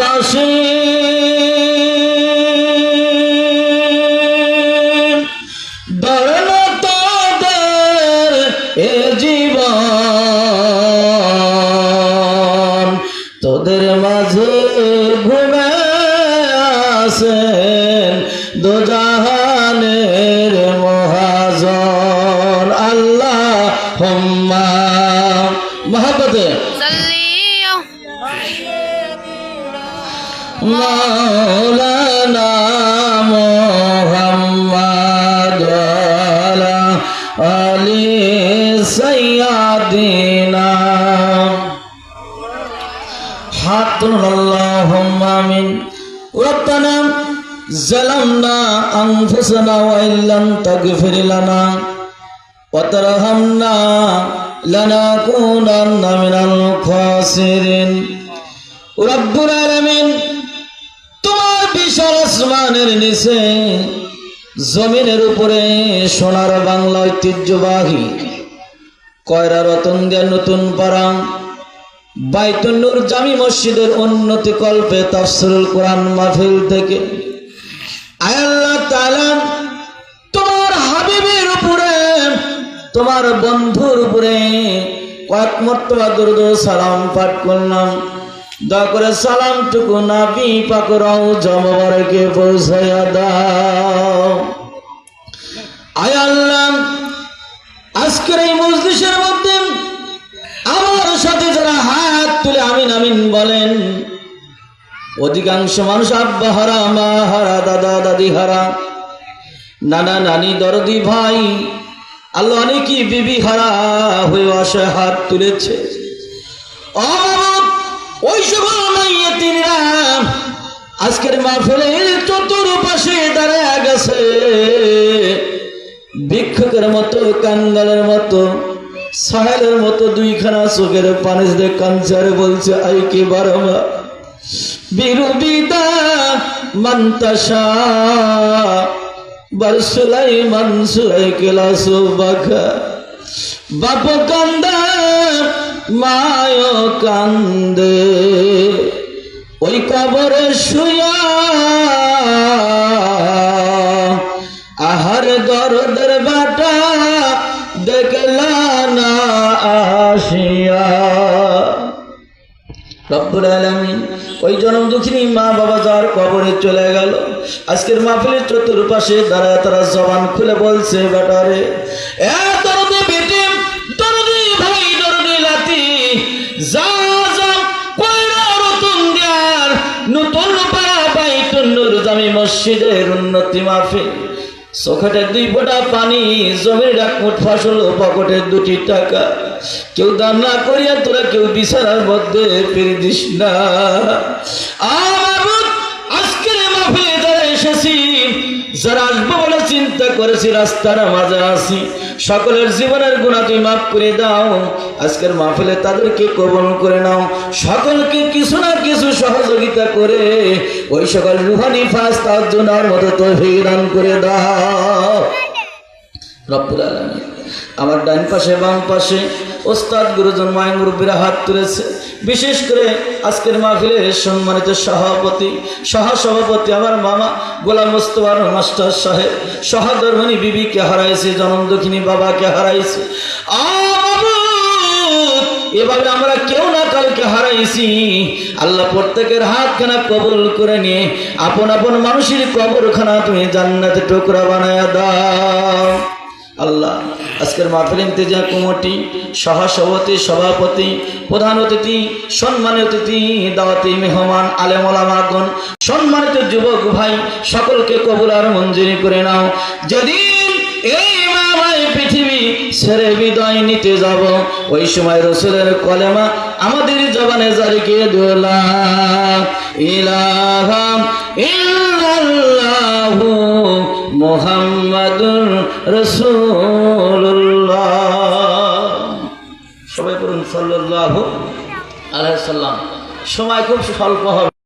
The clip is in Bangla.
আসীন ধর্ম তোদের এ জীবন তোদের মাঝে ঘুমে আসেন দোজাহানের মহাজন আল্লাহুম্মা মহব্বতে মাওলানা মুহাম্মদ আলা আলি সাইয়্যিদিনা হাত তুলুন আল্লাহুম্মা আমিন রব্বানা যালামনা আনফুসানা ওয়া ইল্লাম তাগফির লানা ওয়া তারহামনা লানাকুনান্না মিনাল খাসিরিন রব্বুল আলামিন তোমার বিশাল আসমানের নিচে জমিনের উপরে সোনার বাংলা ঐতিহ্যবাহী কয়রা রতন দিয়া নতুন পাড়া বাইতুন নূর জামি মসজিদের উন্নতি কল্পে তাফসীরুল কোরআন মাহফিল থেকে আয় আল্লাহ তাআলা তোমার হাবিবের উপরে তোমার বন্ধুর উপরে কয়েক মর্তবা দরুদ ও সালাম পাঠ করলাম দয়া করে সালামটুকু নবী পাক রওজা মোবারকে পৌঁছায়া দাও আয় আল্লাহ আজকের এই মজলিসের মধ্যে আমার সাথে যারা হাত তুলে আমিন আমিন বলেন অধিকাংশ মানুষ আব্বা হারা মা হারা দাদা দাদি হারা নানা নানি দরদি ভাই আল্লাহ অনেকই বিবি হারা হয়ে আসে হাত তুলেছে ওই সকল মাইয়াতিরা আজকের মাহফিলের চতুর্পাশে দাঁড়ায় গেছে ভিক্ষুকের মতো কাঙ্গালের মতো সাহেলের মতো দুইখানা চোখের পানি দিয়ে কাঞ্চারে বলছে আই কি বারমা বিরুবিদা মন্তাসা বরসুলাই মনসুলাই কেলাসু বাখা বাপ কান্দা মায় কান্দে ওই কবরে শুয়া আহার দরদের বাটা দেখলা না আসিয়া রব্বুল আলামিন ওই জনম দুঃখিনী মা বাবা যার কবরে চলে গেল আজকের মাহফিলের চতুর্পাশে দাঁড়ায় তারা জবান খুলে বলছে বেটারে এ দরদি বেটি দরদি ভাই দরদি লাতি যা যা কয়রা রতন দিয়ার নতুন পাড়া বাইতুন নূর জামি মসজিদের উন্নতি মাহফিল চোখের দুই ফোঁটা পানি জমির এক মুঠ ফসল পকেটের 2টি টাকা কেউ দান না করিয়া তোরা কেউ বিছানার মধ্যে পেরে দিস না আজকের মাহফিলে যারা এসেছি যারা আসবো বলে চিন্তা করেছি রাস্তার মাঝে আসি সকলের জীবনের গুনাহ তুমি মাফ করে দাও আজকের মাহফিলে তাদেরকে কবুল করে নাও সকলকে কিছু না কিছু সহযোগিতা করে ওই সকল রুহানি ফাজ তাওয়াজ্জুহর মতো তৌফিক দান করে দাও রব্বুল আলামিন আমার ডান পাশে বাম পাশে ওস্তাদ গুরুজন মায় মুরব্বীরা হাত তুলেছে বিশেষ করে আজকের মাহফিলের সম্মানিত সভাপতি সহসভাপতি আমার মামা গোলাম মোস্তফা মাস্টার সাহেব সহধর্মণী বিবিকে হারাইছে জনম দুঃখিনী বাবাকে হারাইছে এভাবে আমরা কেউ না কালকে হারাইছি আল্লাহ প্রত্যেকের হাতখানা কবুল করে নিয়ে আপন আপন মানুষের কবরখানা তুমি জান্নাতে টুকরা বানায়া দাও আল্লাহ আজকের মাহফিল ইন্তেজাম কমিটি সহসভাপতি সভাপতি প্রধান অতিথি সম্মানিত অতিথি দাওয়াতি মেহমান আলেম ওলামাগণ সম্মানিত যুবক ভাই সকলকে কবুল আর মঞ্জুরি করে নাও যেদিন এই মামায় পৃথিবী ছেড়ে বিদায় নিতে যাব ওই সময় রাসূলের কলেমা আমাদের জবানে জারি করে দিও লা ইলাহা ইল্লাল্লাহু মুহাম্মাদুর রাসূলুল্লাহ সবাই বলুন সাল্লাল্লাহু আলাইহি সাল্লাম সময় খুব স্বল্প হবে